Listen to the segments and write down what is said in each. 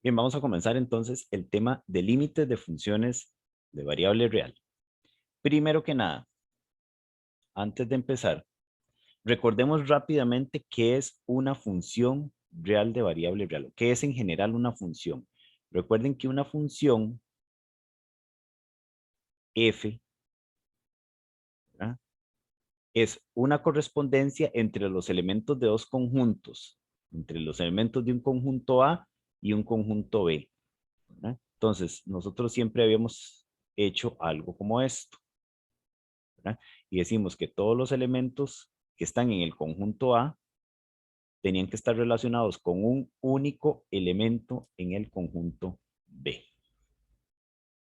Bien, vamos a comenzar entonces el tema de límites de funciones de variable real. Primero que nada, antes de empezar, recordemos rápidamente qué es una función real de variable real, o qué es en general una función. Recuerden que una función f, ¿verdad?, es una correspondencia entre los elementos de dos conjuntos, entre los elementos de un conjunto A y un conjunto B, ¿verdad? Entonces, nosotros siempre habíamos hecho algo como esto, ¿verdad? Y decimos que todos los elementos que están en el conjunto A tenían que estar relacionados con un único elemento en el conjunto B,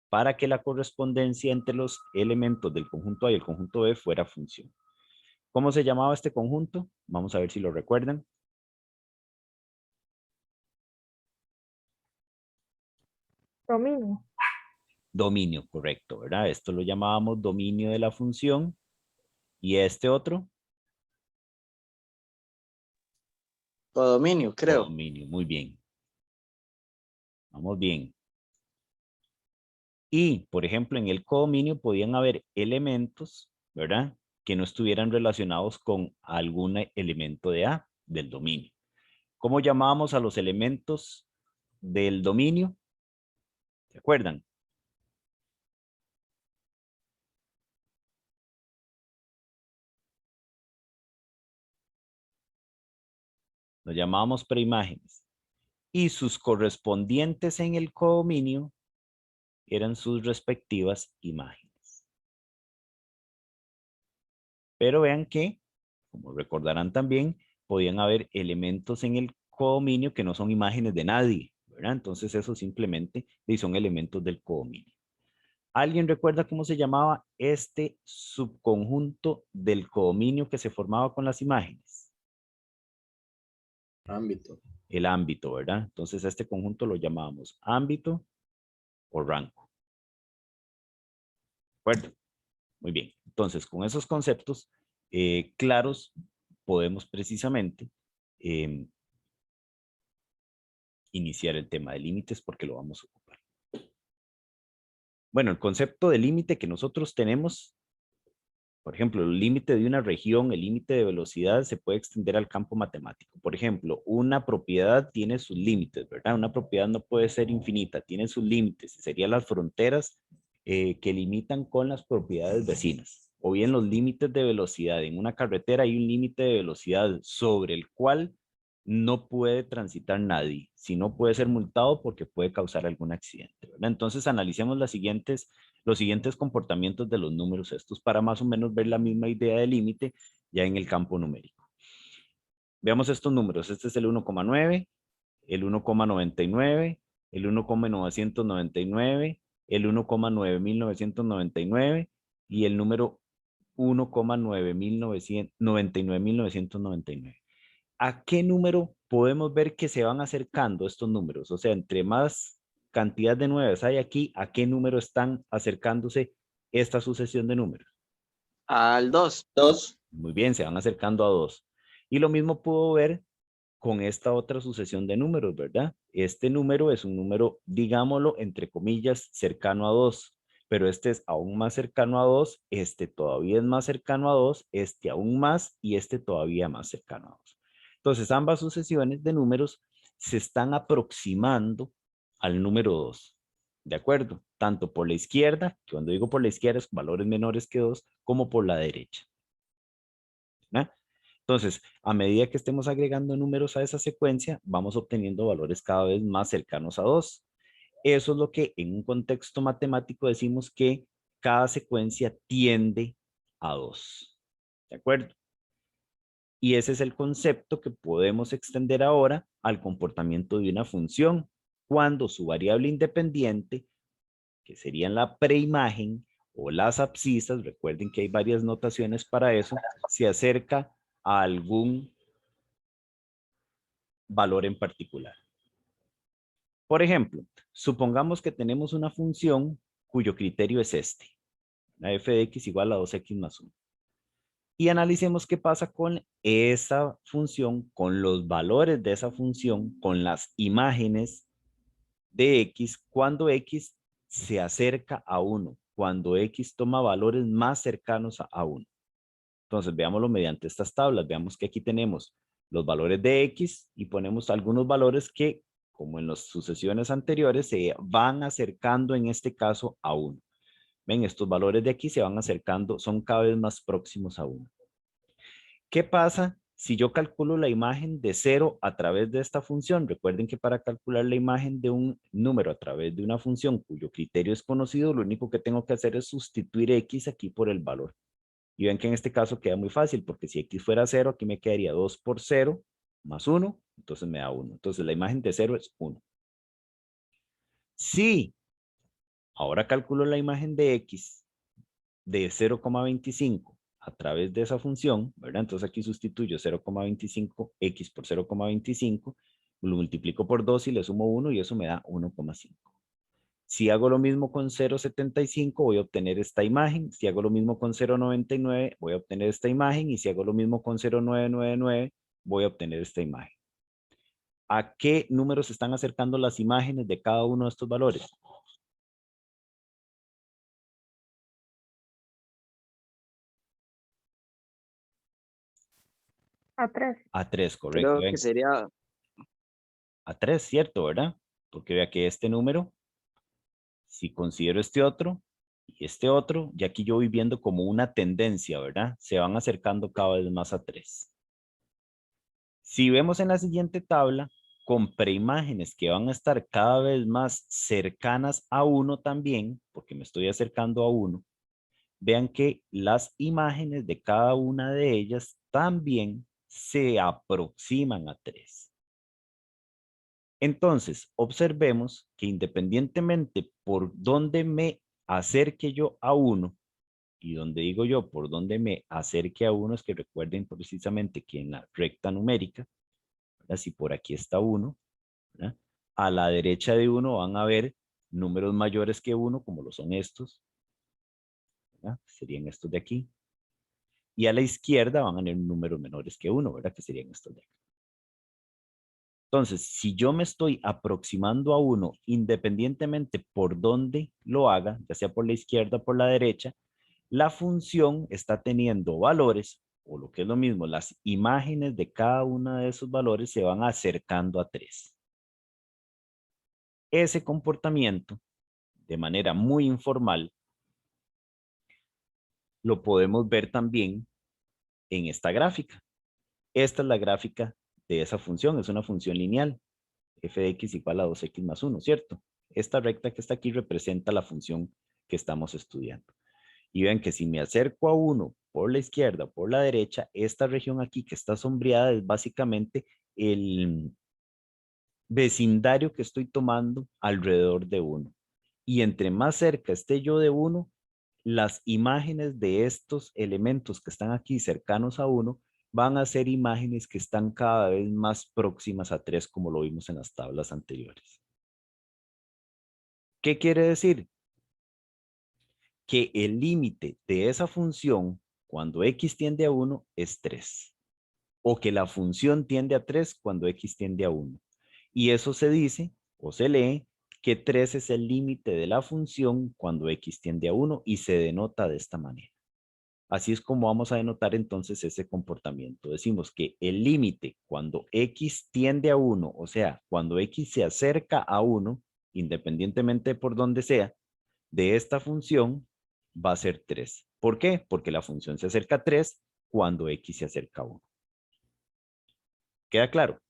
para que la correspondencia entre los elementos del conjunto A y el conjunto B fuera función. ¿Cómo se llamaba este conjunto? Vamos a ver si lo recuerdan. Dominio. Dominio, correcto, ¿verdad? Esto lo llamábamos dominio de la función. ¿Y este otro? Codominio, creo. Codominio, muy bien. Vamos bien. Y, por ejemplo, en el codominio podían haber elementos, ¿verdad?, que no estuvieran relacionados con algún elemento de A, del dominio. ¿Cómo llamábamos a los elementos del dominio? ¿Se acuerdan? Los llamábamos preimágenes. Y sus correspondientes en el codominio eran sus respectivas imágenes. Pero vean que, como recordarán también, podían haber elementos en el codominio que no son imágenes de nadie, ¿verdad? Entonces eso simplemente son elementos del codominio. ¿Alguien recuerda cómo se llamaba este subconjunto del codominio que se formaba con las imágenes? Ámbito. El ámbito, ¿verdad? Entonces a este conjunto lo llamábamos ámbito o rango. ¿De acuerdo? Muy bien. Entonces, con esos conceptos claros, podemos precisamente iniciar el tema de límites porque lo vamos a ocupar. Bueno, el concepto de límite que nosotros tenemos, por ejemplo, el límite de una región, el límite de velocidad se puede extender al campo matemático. Por ejemplo, una propiedad tiene sus límites, ¿verdad? Una propiedad no puede ser infinita, tiene sus límites. Serían las fronteras que limitan con las propiedades vecinas. O bien los límites de velocidad. En una carretera hay un límite de velocidad sobre el cual no puede transitar nadie, si no puede ser multado porque puede causar algún accidente, ¿verdad? Entonces analicemos los siguientes comportamientos de los números estos para más o menos ver la misma idea de límite ya en el campo numérico. Veamos estos números. Este es el 1,9, el 1,99, el 1,999, el 1,9999 y el número 1,9999. ¿A qué número podemos ver que se van acercando estos números? O sea, entre más cantidad de 9 hay aquí, ¿a qué número están acercándose esta sucesión de números? Al 2. 2. Muy bien, se van acercando a 2. Y lo mismo puedo ver con esta otra sucesión de números, ¿verdad? Este número es un número, digámoslo, entre comillas, cercano a 2. Pero este es aún más cercano a 2, este todavía es más cercano a 2, este aún más y este todavía más cercano a 2. Entonces, ambas sucesiones de números se están aproximando al número 2. ¿De acuerdo? Tanto por la izquierda, que cuando digo por la izquierda es valores menores que 2, como por la derecha. ¿Verdad? Entonces, a medida que estemos agregando números a esa secuencia, vamos obteniendo valores cada vez más cercanos a 2. Eso es lo que en un contexto matemático decimos que cada secuencia tiende a 2. ¿De acuerdo? Y ese es el concepto que podemos extender ahora al comportamiento de una función cuando su variable independiente, que serían la preimagen o las abscisas, recuerden que hay varias notaciones para eso, se acerca a algún valor en particular. Por ejemplo, supongamos que tenemos una función cuyo criterio es este, la f de x igual a 2x más 1. Y analicemos qué pasa con esa función, con los valores de esa función, con las imágenes de X cuando X se acerca a 1, cuando X toma valores más cercanos a 1. Entonces, veámoslo mediante estas tablas. Veamos que aquí tenemos los valores de X y ponemos algunos valores que, como en las sucesiones anteriores, se van acercando en este caso a 1. Ven, estos valores de aquí se van acercando, son cada vez más próximos a 1. ¿Qué pasa si yo calculo la imagen de 0 a través de esta función? Recuerden que para calcular la imagen de un número a través de una función cuyo criterio es conocido, lo único que tengo que hacer es sustituir X aquí por el valor. Y ven que en este caso queda muy fácil, porque si X fuera 0, aquí me quedaría 2 por 0 más 1, entonces me da 1. Entonces la imagen de 0 es 1. Si ahora calculo la imagen de X de 0,25 a través de esa función, ¿verdad? Entonces aquí sustituyo 0,25 X por 0,25, lo multiplico por 2 y le sumo 1 y eso me da 1,5. Si hago lo mismo con 0,75 voy a obtener esta imagen. Si hago lo mismo con 0,99 voy a obtener esta imagen. Y si hago lo mismo con 0,999 voy a obtener esta imagen. ¿A qué números se están acercando las imágenes de cada uno de estos valores? A 3. A 3, correcto. Creo que sería A 3, ¿cierto? ¿Verdad? Porque vea que este número, si considero este otro y este otro, ya aquí yo voy viendo como una tendencia, ¿verdad? Se van acercando cada vez más a 3. Si vemos en la siguiente tabla, con preimágenes que van a estar cada vez más cercanas a 1 también, porque me estoy acercando a 1, vean que las imágenes de cada una de ellas también se aproximan a 3. Entonces, observemos que independientemente por dónde me acerque yo a 1, y donde digo yo por dónde me acerque a 1, es que recuerden precisamente que en la recta numérica, ¿verdad? Si por aquí está 1, ¿verdad? A la derecha de 1 van a haber números mayores que 1, como lo son estos, ¿verdad? Serían estos de aquí. Y a la izquierda van a haber números menores que 1, ¿verdad? Que serían estos de aquí. Entonces, si yo me estoy aproximando a 1, independientemente por dónde lo haga, ya sea por la izquierda o por la derecha, la función está teniendo valores, o lo que es lo mismo, las imágenes de cada uno de esos valores se van acercando a 3. Ese comportamiento, de manera muy informal, lo podemos ver también en esta gráfica. Esta es la gráfica de esa función, es una función lineal. F de x igual a 2x más 1, ¿cierto? Esta recta que está aquí representa la función que estamos estudiando. Y ven que si me acerco a 1 por la izquierda o por la derecha, esta región aquí que está sombreada es básicamente el vecindario que estoy tomando alrededor de 1. Y entre más cerca esté yo de 1, las imágenes de estos elementos que están aquí cercanos a 1 van a ser imágenes que están cada vez más próximas a 3, como lo vimos en las tablas anteriores. ¿Qué quiere decir? Que el límite de esa función cuando x tiende a 1 es 3. O que la función tiende a 3 cuando x tiende a 1. Y eso se dice o se lee que 3 es el límite de la función cuando x tiende a 1 y se denota de esta manera. Así es como vamos a denotar entonces ese comportamiento. Decimos que el límite cuando x tiende a 1, o sea, cuando x se acerca a 1, independientemente por donde sea, de esta función va a ser 3. ¿Por qué? Porque la función se acerca a 3 cuando x se acerca a 1. ¿Queda claro?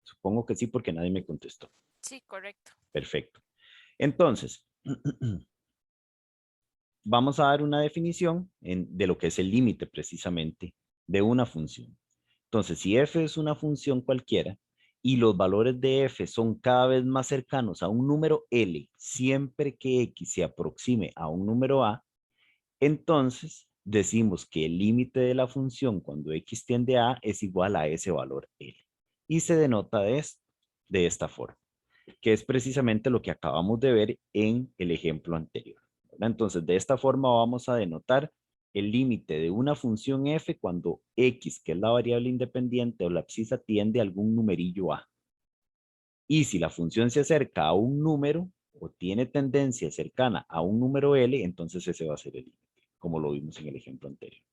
Supongo que sí, porque nadie me contestó. Sí, correcto. Perfecto. Entonces, vamos a dar una definición de lo que es el límite precisamente de una función. Entonces, si f es una función cualquiera y los valores de f son cada vez más cercanos a un número L, siempre que x se aproxime a un número A, entonces decimos que el límite de la función cuando x tiende a es igual a ese valor L. Y se denota de esta forma, que es precisamente lo que acabamos de ver en el ejemplo anterior, ¿verdad? Entonces, de esta forma vamos a denotar el límite de una función f cuando x, que es la variable independiente o la abscisa, tiende a algún numerillo a. Y si la función se acerca a un número o tiene tendencia cercana a un número L, entonces ese va a ser el límite, como lo vimos en el ejemplo anterior.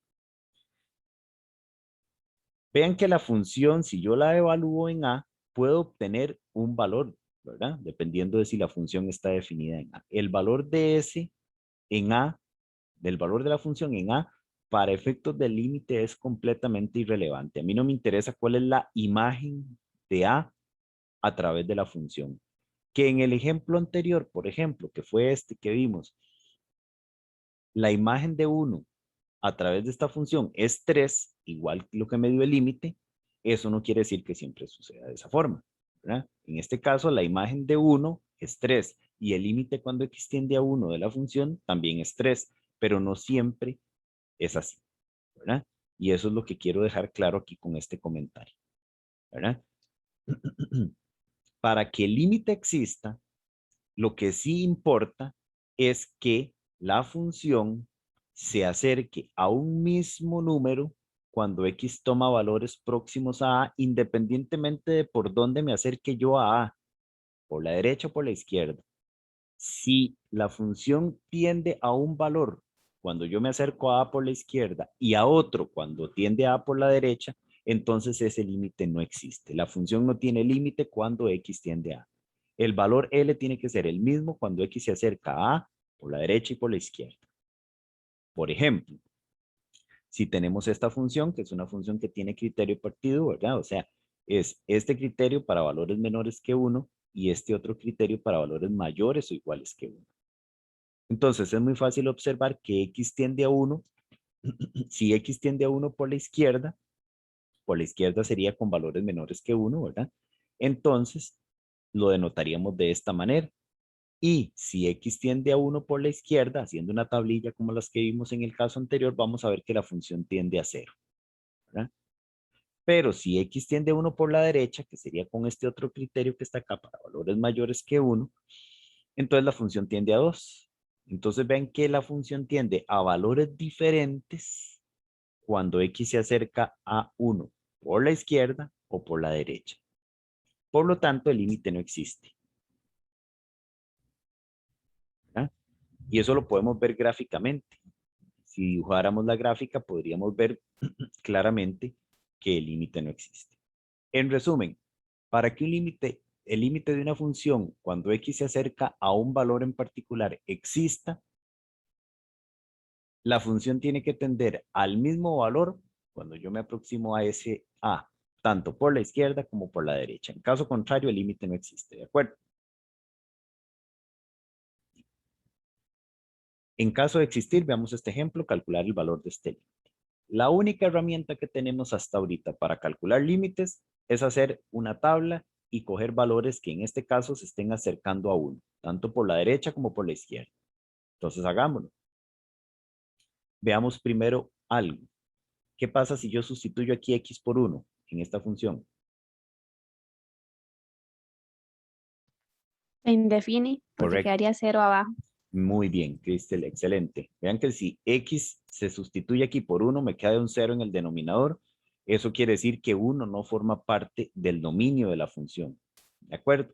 Vean que la función, si yo la evalúo en A, puedo obtener un valor, ¿verdad? Dependiendo de si la función está definida en A. El valor de S en A, del valor de la función en A, para efectos del límite es completamente irrelevante. A mí no me interesa cuál es la imagen de A través de la función. Que en el ejemplo anterior, por ejemplo, que fue este que vimos, la imagen de 1 a través de esta función es 3, igual que lo que me dio el límite, eso no quiere decir que siempre suceda de esa forma, ¿verdad? En este caso, la imagen de 1 es 3 y el límite cuando x tiende a 1 de la función también es 3, pero no siempre es así, ¿verdad? Y eso es lo que quiero dejar claro aquí con este comentario, ¿verdad? Para que el límite exista, lo que sí importa es que la función se acerque a un mismo número cuando x toma valores próximos a A, independientemente de por dónde me acerque yo a A, por la derecha o por la izquierda. Si la función tiende a un valor cuando yo me acerco a A por la izquierda y a otro cuando tiende a A por la derecha, entonces ese límite no existe. La función no tiene límite cuando x tiende a A. El valor L tiene que ser el mismo cuando x se acerca a A por la derecha y por la izquierda. Por ejemplo, si tenemos esta función, que es una función que tiene criterio partido, ¿verdad? O sea, es este criterio para valores menores que 1 y este otro criterio para valores mayores o iguales que 1. Entonces, es muy fácil observar que x tiende a 1. Si x tiende a 1 por la izquierda sería con valores menores que 1, ¿verdad? Entonces, lo denotaríamos de esta manera. Y si x tiende a 1 por la izquierda, haciendo una tablilla como las que vimos en el caso anterior, vamos a ver que la función tiende a 0, ¿verdad? Pero si x tiende a 1 por la derecha, que sería con este otro criterio que está acá para valores mayores que 1, entonces la función tiende a 2. Entonces ven que la función tiende a valores diferentes cuando x se acerca a 1 por la izquierda o por la derecha. Por lo tanto, el límite no existe, ¿verdad? Y eso lo podemos ver gráficamente. Si dibujáramos la gráfica, podríamos ver claramente que el límite no existe. En resumen, para que el límite de una función cuando x se acerca a un valor en particular exista, la función tiene que tender al mismo valor cuando yo me aproximo a ese a, tanto por la izquierda como por la derecha. En caso contrario, el límite no existe, ¿de acuerdo? En caso de existir, veamos este ejemplo, calcular el valor de este límite. La única herramienta que tenemos hasta ahorita para calcular límites es hacer una tabla y coger valores que en este caso se estén acercando a 1, tanto por la derecha como por la izquierda. Entonces hagámoslo. Veamos primero algo. ¿Qué pasa si yo sustituyo aquí x por 1 en esta función? Se indefine porque Correcto. quedaría 0 abajo. Muy bien, Cristel, excelente. Vean que si x se sustituye aquí por 1, me queda un 0 en el denominador. Eso quiere decir que 1 no forma parte del dominio de la función. ¿De acuerdo?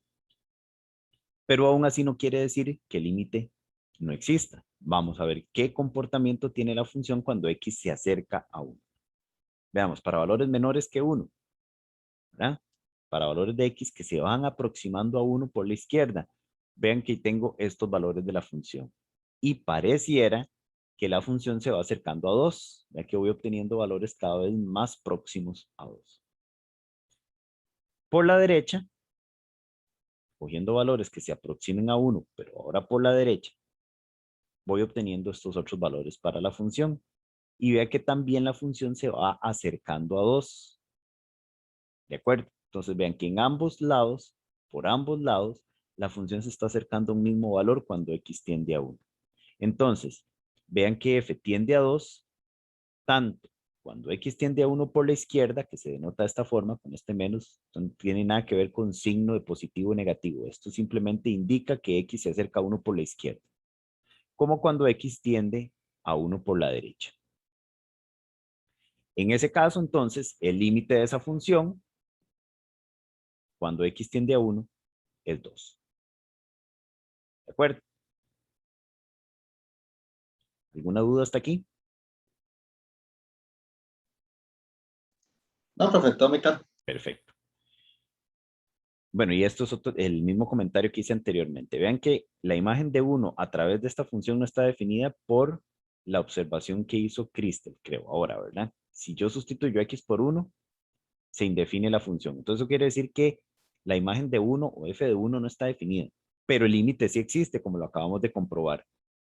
Pero aún así no quiere decir que el límite no exista. Vamos a ver qué comportamiento tiene la función cuando x se acerca a 1. Veamos, para valores menores que 1, ¿verdad? Para valores de x que se van aproximando a 1 por la izquierda. Vean que tengo estos valores de la función. Y pareciera que la función se va acercando a 2, ya que voy obteniendo valores cada vez más próximos a 2. Por la derecha, cogiendo valores que se aproximen a 1, pero ahora por la derecha, voy obteniendo estos otros valores para la función. Y vea que también la función se va acercando a 2. ¿De acuerdo? Entonces vean que en ambos lados, por ambos lados, la función se está acercando a un mismo valor cuando x tiende a 1. Entonces, vean que f tiende a 2, tanto cuando x tiende a 1 por la izquierda, que se denota de esta forma, con este menos, no tiene nada que ver con signo de positivo o negativo. Esto simplemente indica que x se acerca a 1 por la izquierda. Como cuando x tiende a 1 por la derecha. En ese caso, entonces, el límite de esa función, cuando x tiende a 1, es 2. ¿De acuerdo? ¿Alguna duda hasta aquí? No, profe, todo muy claro. Perfecto. Bueno, y esto es el mismo comentario que hice anteriormente. Vean que la imagen de 1 a través de esta función no está definida por la observación que hizo Crystal, creo, ahora, ¿verdad? Si yo sustituyo x por 1, se indefine la función. Entonces eso quiere decir que la imagen de 1 o f de 1 no está definida, pero el límite sí existe, como lo acabamos de comprobar.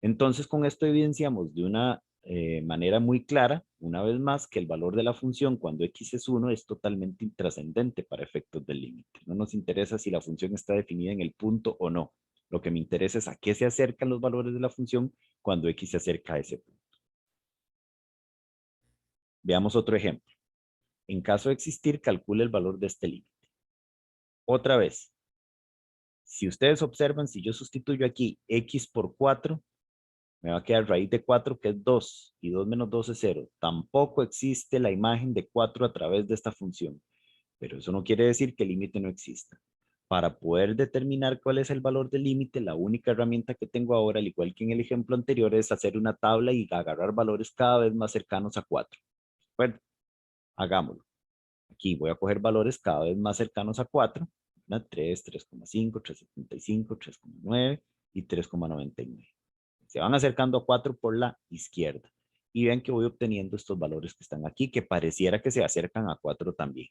Entonces con esto evidenciamos de una manera muy clara, una vez más, que el valor de la función cuando x es 1 es totalmente intrascendente para efectos del límite. No nos interesa si la función está definida en el punto o no. Lo que me interesa es a qué se acercan los valores de la función cuando x se acerca a ese punto. Veamos otro ejemplo. En caso de existir, calcule el valor de este límite. Otra vez, si ustedes observan, si yo sustituyo aquí x por 4, me va a quedar raíz de 4 que es 2 y 2 menos 2 es 0. Tampoco existe la imagen de 4 a través de esta función, pero eso no quiere decir que el límite no exista. Para poder determinar cuál es el valor del límite, la única herramienta que tengo ahora, al igual que en el ejemplo anterior, es hacer una tabla y agarrar valores cada vez más cercanos a 4. Bueno, hagámoslo. Aquí voy a coger valores cada vez más cercanos a 4. 3, 3,5, 3,75, 3,9 y 3,99. Se van acercando a 4 por la izquierda. Y ven que voy obteniendo estos valores que están aquí, que pareciera que se acercan a 4 también.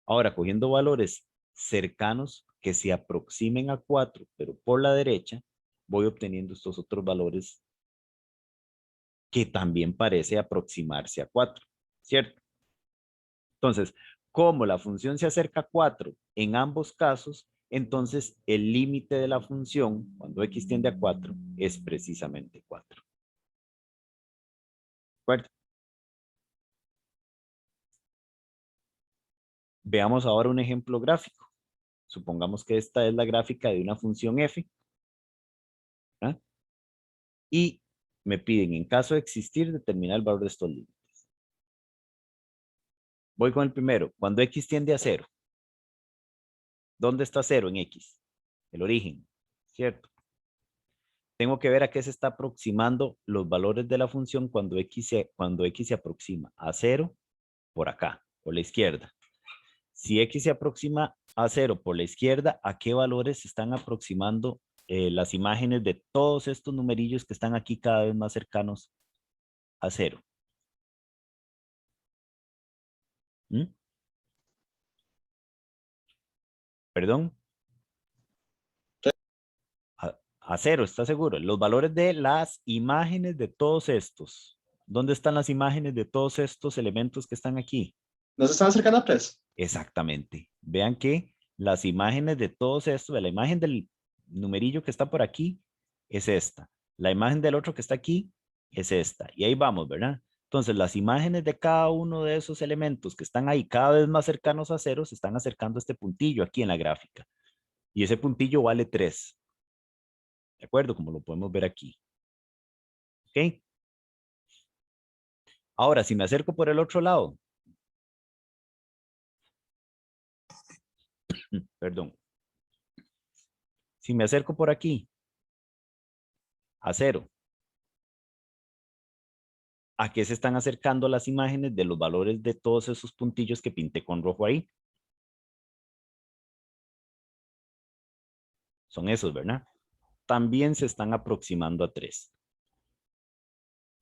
Ahora, cogiendo valores cercanos que se aproximen a 4, pero por la derecha, voy obteniendo estos otros valores que también parece aproximarse a 4, ¿cierto? Entonces, como la función se acerca a 4 en ambos casos, entonces el límite de la función, cuando x tiende a 4, es precisamente 4. ¿De acuerdo? Veamos ahora un ejemplo gráfico. Supongamos que esta es la gráfica de una función f. ¿Ah? Y me piden, en caso de existir, determinar el valor de estos límites. Voy con el primero. Cuando x tiende a 0. ¿Dónde está 0 en x? El origen, ¿cierto? Tengo que ver a qué se está aproximando los valores de la función cuando x se aproxima a 0 por acá, por la izquierda. Si x se aproxima a 0 por la izquierda, ¿a qué valores se están aproximando las imágenes de todos estos numerillos que están aquí cada vez más cercanos a 0? ¿Mm? ¿Perdón? A 0, ¿está seguro? Los valores de las imágenes de todos estos. ¿Dónde están las imágenes de todos estos elementos que están aquí? ¿No se están acercando a 3? Exactamente. Vean que las imágenes de todos estos, de la imagen del numerillo que está por aquí, es esta. La imagen del otro que está aquí es esta. Y ahí vamos, ¿verdad? Entonces, las imágenes de cada uno de esos elementos que están ahí cada vez más cercanos a 0 se están acercando a este puntillo aquí en la gráfica. Y ese puntillo vale 3. ¿De acuerdo? Como lo podemos ver aquí. ¿Ok? Ahora, si me acerco por el otro lado. Perdón. Si me acerco por aquí. A 0. ¿A qué se están acercando las imágenes de los valores de todos esos puntillos que pinté con rojo ahí? Son esos, ¿verdad? También se están aproximando a 3.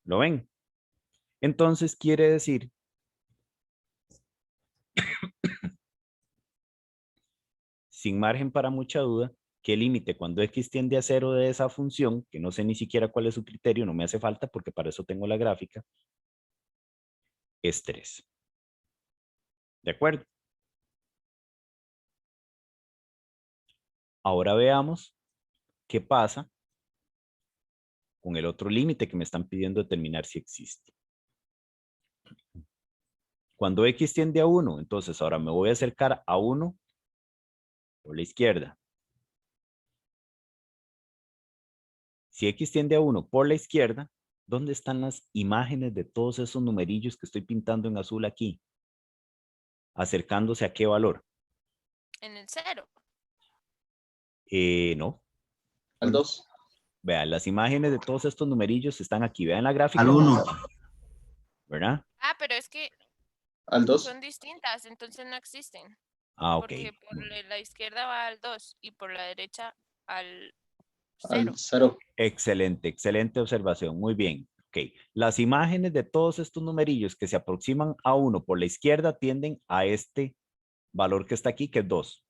¿Lo ven? Entonces quiere decir sin margen para mucha duda que el límite cuando x tiende a 0 de esa función, que no sé ni siquiera cuál es su criterio, no me hace falta porque para eso tengo la gráfica, es 3. ¿De acuerdo? Ahora veamos qué pasa con el otro límite que me están pidiendo determinar si existe. Cuando x tiende a 1, entonces ahora me voy a acercar a 1 por la izquierda. Si x tiende a 1 por la izquierda, ¿Dónde están las imágenes de todos esos numerillos que estoy pintando en azul aquí? ¿Acercándose a qué valor? En el 0. No. Al 2. Vean, las imágenes de todos estos numerillos están aquí. Vean la gráfica. Al 1. ¿Verdad? Ah, pero es que Al 2. son distintas, entonces no existen. Ah, ok. Porque por la izquierda va al 2 y por la derecha al 0. Al 0. Excelente, excelente observación. Muy bien. Ok. Las imágenes de todos estos numerillos que se aproximan a 1 por la izquierda tienden a este valor que está aquí, que es 2.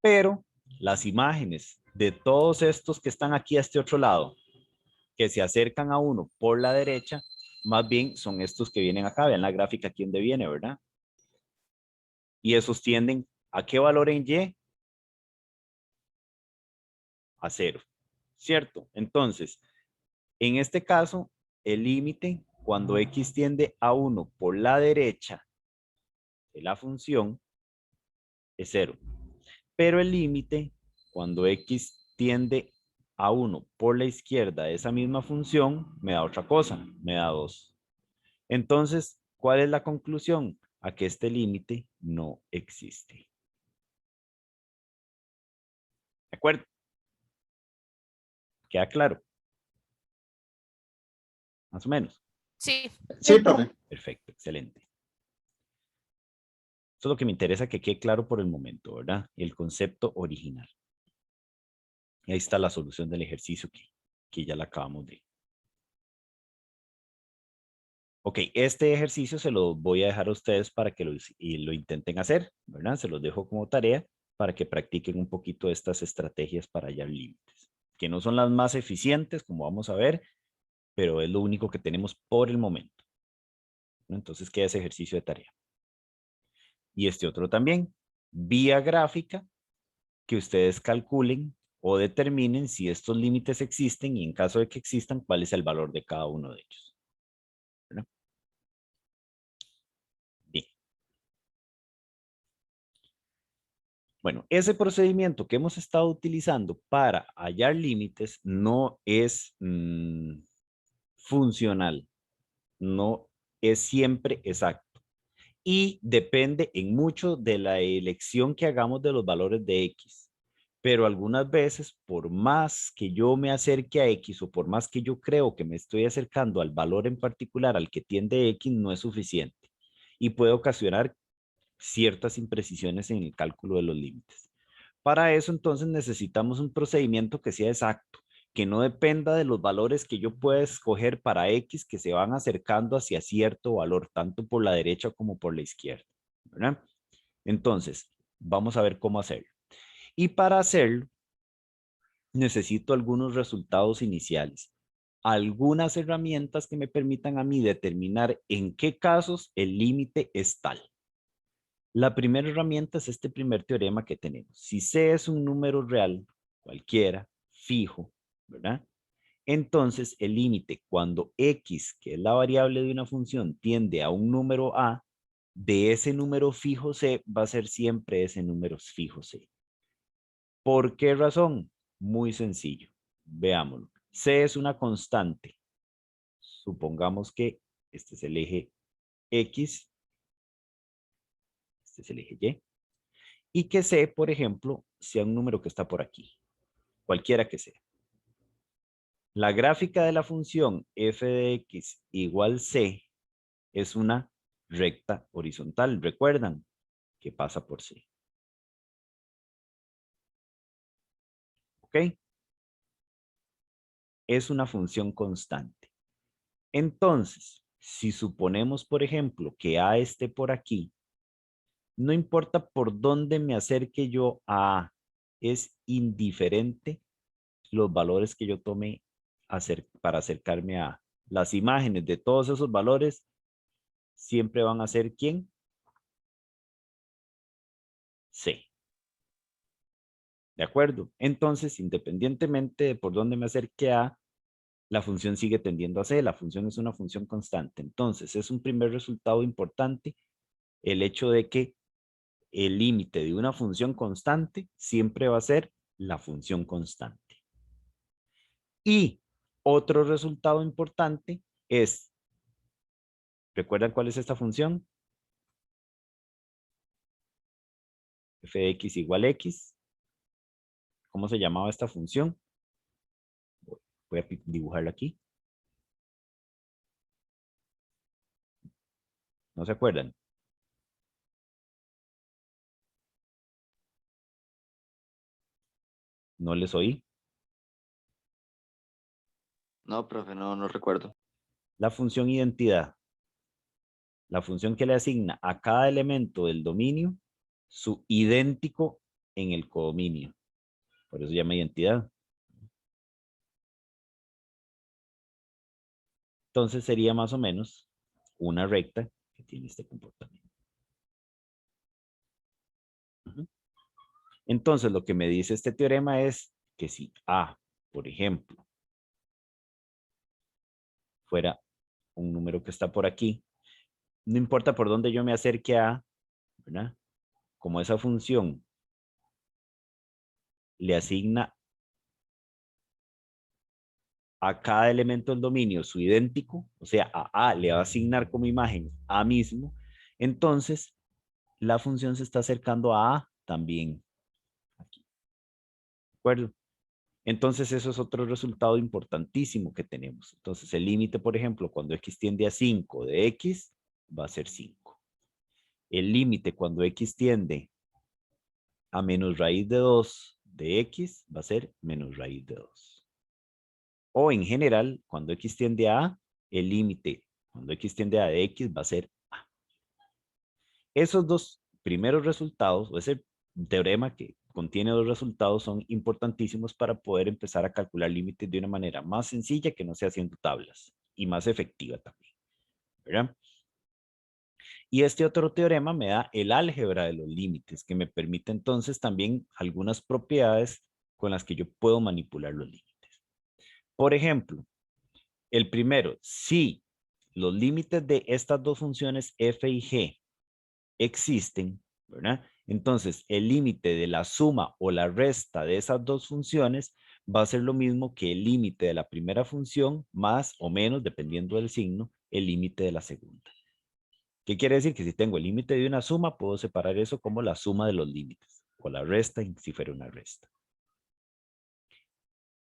Pero las imágenes de todos estos que están aquí a este otro lado, que se acercan a 1 por la derecha, más bien son estos que vienen acá. Vean la gráfica aquí donde viene, ¿verdad? Y esos tienden a qué valor en Y? A 0. ¿Cierto? Entonces, en este caso, el límite cuando X tiende a 1 por la derecha de la función es 0. Pero el límite cuando X tiende a 1 por la izquierda de esa misma función me da otra cosa, me da 2. Entonces, ¿cuál es la conclusión? A que este límite no existe. ¿De acuerdo? ¿Queda claro? Más o menos. Sí. Sí, profe. Perfecto, excelente. Eso es lo que me interesa que quede claro por el momento, ¿verdad? El concepto original. Y ahí está la solución del ejercicio que ya la acabamos de. Ok, este ejercicio se lo voy a dejar a ustedes para que lo intenten hacer, ¿verdad? Se los dejo como tarea para que practiquen un poquito estas estrategias para hallar límites, que no son las más eficientes, como vamos a ver, pero es lo único que tenemos por el momento. Entonces queda ese ejercicio de tarea. Y este otro también, vía gráfica, que ustedes calculen o determinen si estos límites existen y en caso de que existan, cuál es el valor de cada uno de ellos. ¿Verdad? Bien. Bueno, ese procedimiento que hemos estado utilizando para hallar límites no es funcional, no es siempre exacto y depende en mucho de la elección que hagamos de los valores de X. Pero algunas veces, por más que yo me acerque a X o por más que yo creo que me estoy acercando al valor en particular al que tiende X, no es suficiente y puede ocasionar ciertas imprecisiones en el cálculo de los límites. Para eso, entonces, necesitamos un procedimiento que sea exacto, que no dependa de los valores que yo pueda escoger para X que se van acercando hacia cierto valor, tanto por la derecha como por la izquierda, ¿verdad? Entonces, vamos a ver cómo hacerlo. Y para hacerlo, necesito algunos resultados iniciales, algunas herramientas que me permitan a mí determinar en qué casos el límite es tal. La primera herramienta es este primer teorema que tenemos. Si C es un número real, cualquiera, fijo, ¿verdad? Entonces el límite cuando X, que es la variable de una función, tiende a un número A, de ese número fijo C va a ser siempre ese número fijo C. ¿Por qué razón? Muy sencillo. Veámoslo. C es una constante. Supongamos que este es el eje X, este es el eje Y, y que C, por ejemplo, sea un número que está por aquí, cualquiera que sea. La gráfica de la función f de x igual C es una recta horizontal. ¿Recuerdan? Que pasa por C. ¿Ok? Es una función constante. Entonces, si suponemos, por ejemplo, que A esté por aquí, no importa por dónde me acerque yo a A, es indiferente los valores que yo tome para acercarme a A. Las imágenes de todos esos valores siempre van a ser ¿quién? C. ¿De acuerdo? Entonces, independientemente de por dónde me acerque a, la función sigue tendiendo a C. La función es una función constante. Entonces, es un primer resultado importante el hecho de que el límite de una función constante siempre va a ser la función constante. Y Otro resultado importante es, ¿recuerdan cuál es esta función? F de x igual x. ¿Cómo se llamaba esta función? Voy a dibujarla aquí. ¿No se acuerdan? No les oí. No, profe, no recuerdo. La función identidad. La función que le asigna a cada elemento del dominio su idéntico en el codominio. Por eso se llama identidad. Entonces sería más o menos una recta que tiene este comportamiento. Entonces lo que me dice este teorema es que si A, por ejemplo, fuera un número que está por aquí, no importa por dónde yo me acerque a A, ¿verdad? Como esa función le asigna a cada elemento del dominio su idéntico, o sea, a A le va a asignar como imagen A mismo, entonces la función se está acercando a A también. Aquí. ¿De acuerdo? Entonces eso es otro resultado importantísimo que tenemos. Entonces el límite, por ejemplo, cuando x tiende a 5 de x, va a ser 5. El límite cuando x tiende a menos raíz de 2 de x, va a ser menos raíz de 2. O en general, cuando x tiende a A, el límite cuando x tiende a de x va a ser A. Esos dos primeros resultados, o ese teorema que contiene dos resultados, son importantísimos para poder empezar a calcular límites de una manera más sencilla que no sea haciendo tablas y más efectiva también, ¿verdad? Y este otro teorema me da el álgebra de los límites, que me permite entonces también algunas propiedades con las que yo puedo manipular los límites. Por ejemplo, el primero, si los límites de estas dos funciones f y g existen, ¿verdad? Entonces, el límite de la suma o la resta de esas dos funciones va a ser lo mismo que el límite de la primera función más o menos, dependiendo del signo, el límite de la segunda. ¿Qué quiere decir? Que si tengo el límite de una suma, puedo separar eso como la suma de los límites, o la resta si fuera una resta.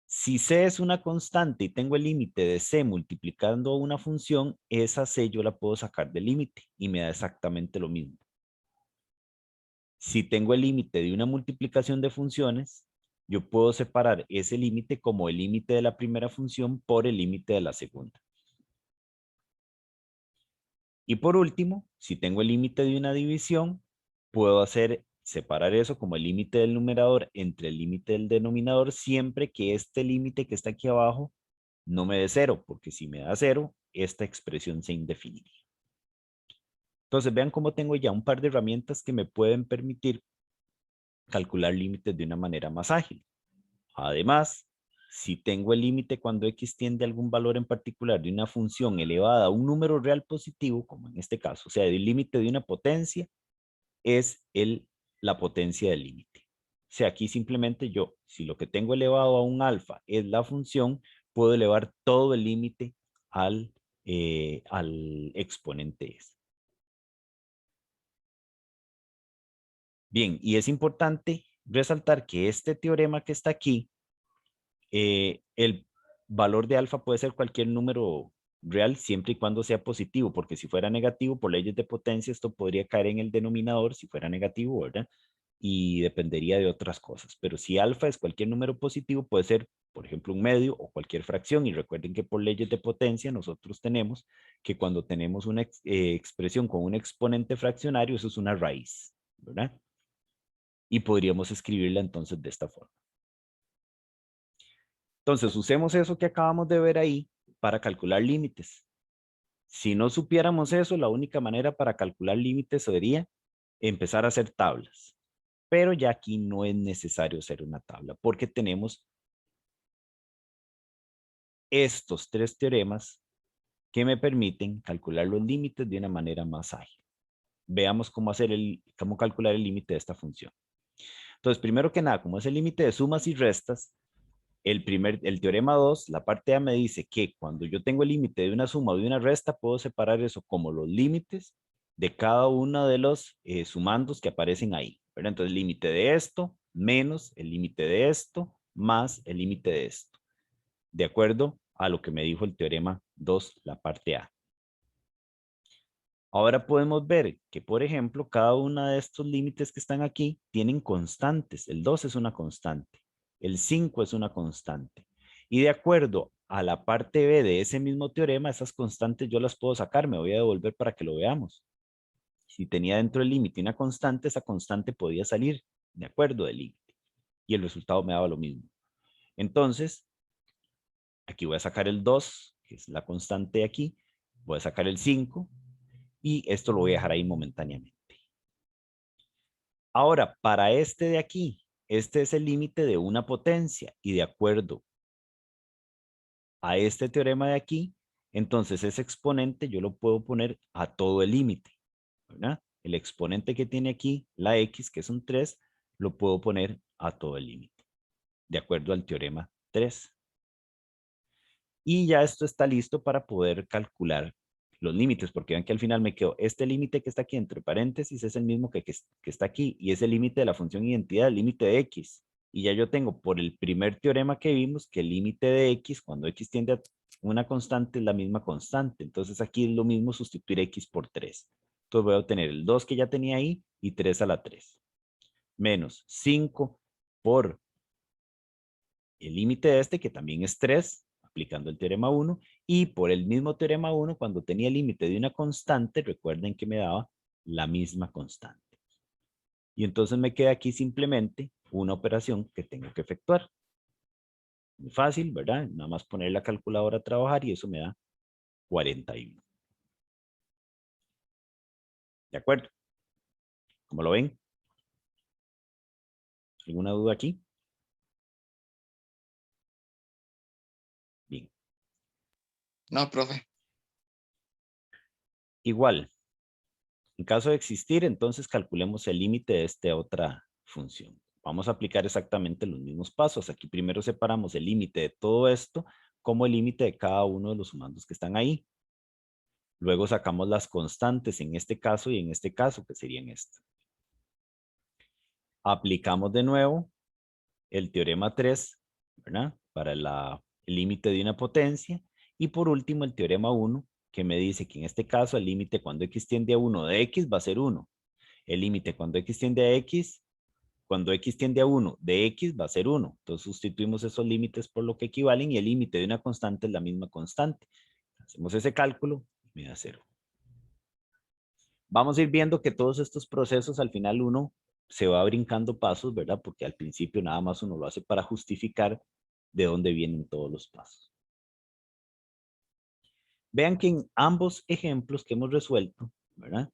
Si C es una constante y tengo el límite de C multiplicando una función, esa C yo la puedo sacar del límite y me da exactamente lo mismo. Si tengo el límite de una multiplicación de funciones, yo puedo separar ese límite como el límite de la primera función por el límite de la segunda. Y por último, si tengo el límite de una división, puedo separar eso como el límite del numerador entre el límite del denominador siempre que este límite que está aquí abajo no me dé 0, porque si me da 0, esta expresión se indefiniría. Entonces vean cómo tengo ya un par de herramientas que me pueden permitir calcular límites de una manera más ágil. Además, si tengo el límite cuando x tiende a algún valor en particular de una función elevada a un número real positivo, como en este caso, o sea, el límite de una potencia, es la potencia del límite. O sea, aquí simplemente yo, si lo que tengo elevado a un alfa es la función, puedo elevar todo el límite al exponente S. Bien, y es importante resaltar que este teorema que está aquí, el valor de alfa puede ser cualquier número real siempre y cuando sea positivo, porque si fuera negativo, por leyes de potencia, esto podría caer en el denominador si fuera negativo, ¿verdad? Y dependería de otras cosas. Pero si alfa es cualquier número positivo, puede ser, por ejemplo, un medio o cualquier fracción. Y recuerden que por leyes de potencia nosotros tenemos que cuando tenemos una expresión con un exponente fraccionario, eso es una raíz, ¿verdad? Y podríamos escribirla entonces de esta forma. Entonces, usemos eso que acabamos de ver ahí para calcular límites. Si no supiéramos eso, la única manera para calcular límites sería empezar a hacer tablas. Pero ya aquí no es necesario hacer una tabla porque tenemos estos tres teoremas que me permiten calcular los límites de una manera más ágil. Veamos cómo calcular el límite de esta función. Entonces, primero que nada, como es el límite de sumas y restas, El teorema 2, la parte A me dice que cuando yo tengo el límite de una suma o de una resta, puedo separar eso como los límites de cada uno de los sumandos que aparecen ahí, ¿verdad? Entonces, el límite de esto menos el límite de esto más el límite de esto, de acuerdo a lo que me dijo el teorema 2, la parte A. Ahora podemos ver que, por ejemplo, cada uno de estos límites que están aquí tienen constantes. El 2 es una constante, el 5 es una constante. Y de acuerdo a la parte B de ese mismo teorema, esas constantes yo las puedo sacar. Me voy a devolver para que lo veamos. Si tenía dentro del límite una constante, esa constante podía salir de acuerdo del límite. Y el resultado me daba lo mismo. Entonces, aquí voy a sacar el 2, que es la constante de aquí. Voy a sacar el 5. Y esto lo voy a dejar ahí momentáneamente. Ahora, para este de aquí, este es el límite de una potencia. Y de acuerdo a este teorema de aquí, entonces ese exponente yo lo puedo poner a todo el límite, ¿verdad? El exponente que tiene aquí, la x, que es un 3, lo puedo poner a todo el límite, de acuerdo al teorema 3. Y ya esto está listo para poder calcular los límites, porque vean que al final me quedó este límite que está aquí entre paréntesis, es el mismo que está aquí, y es el límite de la función identidad, el límite de x. Y ya yo tengo por el primer teorema que vimos que el límite de x, cuando x tiende a una constante, es la misma constante. Entonces aquí es lo mismo sustituir x por 3. Entonces voy a obtener el 2 que ya tenía ahí y 3 a la 3. Menos 5 por el límite de este, que también es 3, aplicando el teorema 1, y por el mismo teorema 1, cuando tenía el límite de una constante, recuerden que me daba la misma constante. Y entonces me queda aquí simplemente una operación que tengo que efectuar. Muy fácil, ¿verdad? Nada más poner la calculadora a trabajar y eso me da 41. ¿De acuerdo? ¿Cómo lo ven? ¿Alguna duda aquí? Bien. No, profe. Igual, en caso de existir, entonces calculemos el límite de esta otra función. Vamos a aplicar exactamente los mismos pasos. Aquí primero separamos el límite de todo esto como el límite de cada uno de los sumandos que están ahí. Luego sacamos las constantes en este caso y en este caso, que serían estas. Aplicamos de nuevo el teorema 3, ¿verdad? Para el límite de una potencia. Y por último, el teorema 1, que me dice que en este caso el límite cuando x tiende a 1 de x va a ser 1. El límite cuando x tiende a x, cuando x tiende a 1 de x va a ser 1. Entonces sustituimos esos límites por lo que equivalen y el límite de una constante es la misma constante. Hacemos ese cálculo y me da 0. Vamos a ir viendo que todos estos procesos al final uno se va brincando pasos, ¿verdad? Porque al principio nada más uno lo hace para justificar de dónde vienen todos los pasos. Vean que en ambos ejemplos que hemos resuelto, ¿verdad?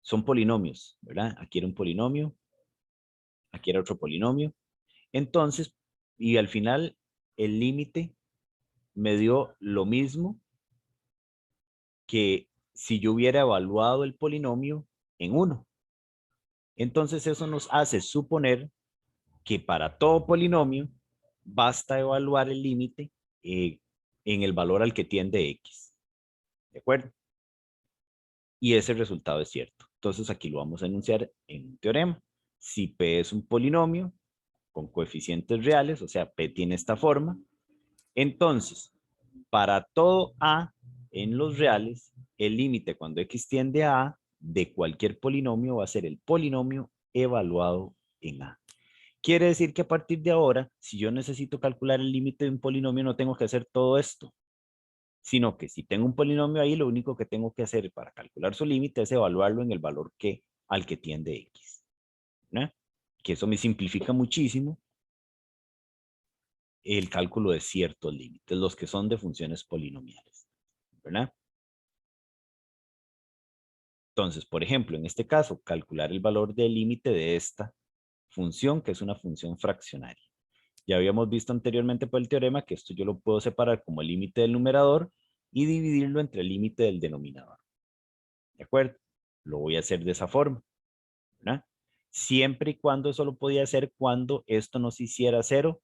Son polinomios, ¿verdad? Aquí era un polinomio, aquí era otro polinomio. Entonces, y al final el límite me dio lo mismo que si yo hubiera evaluado el polinomio en 1. Entonces eso nos hace suponer que para todo polinomio basta evaluar el límite en el valor al que tiende x. ¿De acuerdo? Y ese resultado es cierto. Entonces aquí lo vamos a enunciar en un teorema. Si P es un polinomio con coeficientes reales, o sea, P tiene esta forma, entonces para todo A en los reales, el límite cuando x tiende a A de cualquier polinomio va a ser el polinomio evaluado en A. Quiere decir que a partir de ahora, si yo necesito calcular el límite de un polinomio, no tengo que hacer todo esto, sino que si tengo un polinomio ahí, lo único que tengo que hacer para calcular su límite es evaluarlo en el valor al que tiende x, ¿no? Que eso me simplifica muchísimo el cálculo de ciertos límites, los que son de funciones polinomiales, ¿verdad? Entonces, por ejemplo, en este caso, calcular el valor del límite de esta función, que es una función fraccionaria. Ya habíamos visto anteriormente por el teorema que esto yo lo puedo separar como el límite del numerador y dividirlo entre el límite del denominador. ¿De acuerdo? Lo voy a hacer de esa forma, ¿verdad? Siempre y cuando eso lo podía hacer cuando esto no se hiciera 0,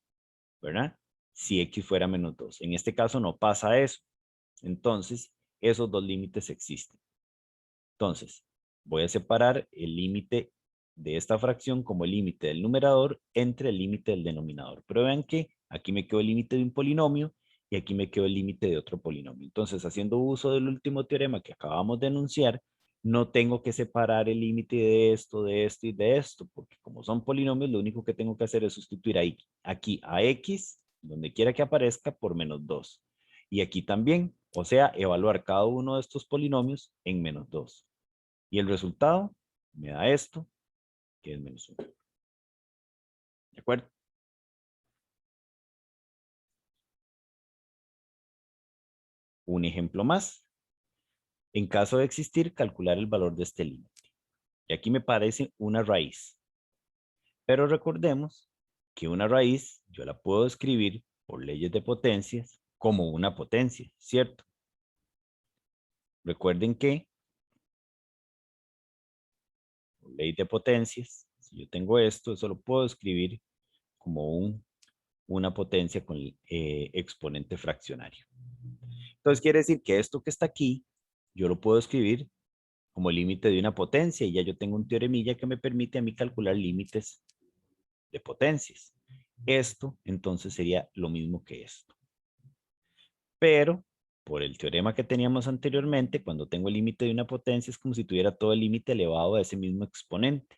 ¿verdad? Si x fuera menos 2. En este caso no pasa eso. Entonces, esos dos límites existen. Entonces, voy a separar el límite de esta fracción como el límite del numerador entre el límite del denominador. Pero vean que aquí me quedó el límite de un polinomio y aquí me quedó el límite de otro polinomio. Entonces, haciendo uso del último teorema que acabamos de enunciar, no tengo que separar el límite de esto y de esto, porque como son polinomios, lo único que tengo que hacer es sustituir ahí, aquí a x, donde quiera que aparezca, por menos 2. Y aquí también, o sea, evaluar cada uno de estos polinomios en menos 2. Y el resultado me da esto, que es menos 1. ¿De acuerdo? Un ejemplo más. En caso de existir, calcular el valor de este límite. Y aquí me parece una raíz. Pero recordemos que una raíz yo la puedo escribir por leyes de potencias como una potencia, ¿cierto? Recuerden que por ley de potencias, si yo tengo esto, eso lo puedo escribir como una potencia con exponente fraccionario. Entonces quiere decir que esto que está aquí, yo lo puedo escribir como límite de una potencia y ya yo tengo un teoremilla que me permite a mí calcular límites de potencias. Esto entonces sería lo mismo que esto. Pero por el teorema que teníamos anteriormente, cuando tengo el límite de una potencia es como si tuviera todo el límite elevado a ese mismo exponente.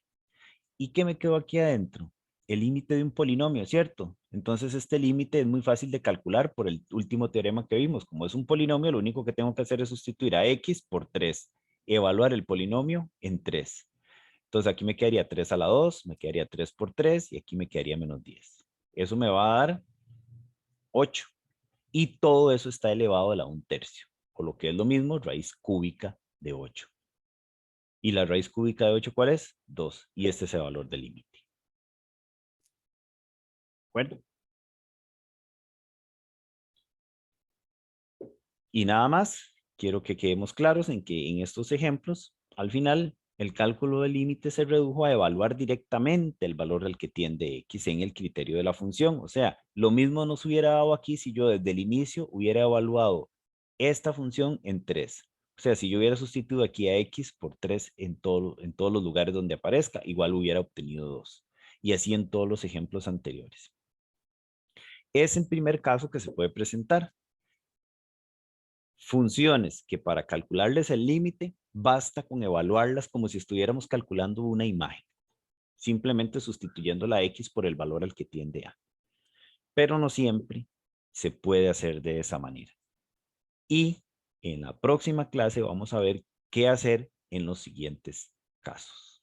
¿Y qué me quedó aquí adentro? El límite de un polinomio, ¿cierto? Entonces este límite es muy fácil de calcular por el último teorema que vimos. Como es un polinomio, lo único que tengo que hacer es sustituir a x por 3. Evaluar el polinomio en 3. Entonces aquí me quedaría 3 a la 2, me quedaría 3 por 3 y aquí me quedaría menos 10. Eso me va a dar 8. Y todo eso está elevado a la 1/3. O lo que es lo mismo, raíz cúbica de 8. ¿Y la raíz cúbica de 8 cuál es? 2. Y este es el valor del límite. ¿De acuerdo? Y nada más, quiero que quedemos claros en que en estos ejemplos, al final, el cálculo del límite se redujo a evaluar directamente el valor al que tiende x en el criterio de la función. O sea, lo mismo nos hubiera dado aquí si yo desde el inicio hubiera evaluado esta función en 3. O sea, si yo hubiera sustituido aquí a x por 3 en todos los lugares donde aparezca, igual hubiera obtenido 2. Y así en todos los ejemplos anteriores. Es el primer caso que se puede presentar. Funciones que para calcularles el límite basta con evaluarlas como si estuviéramos calculando una imagen, simplemente sustituyendo la x por el valor al que tiende a. Pero no siempre se puede hacer de esa manera. Y en la próxima clase vamos a ver qué hacer en los siguientes casos.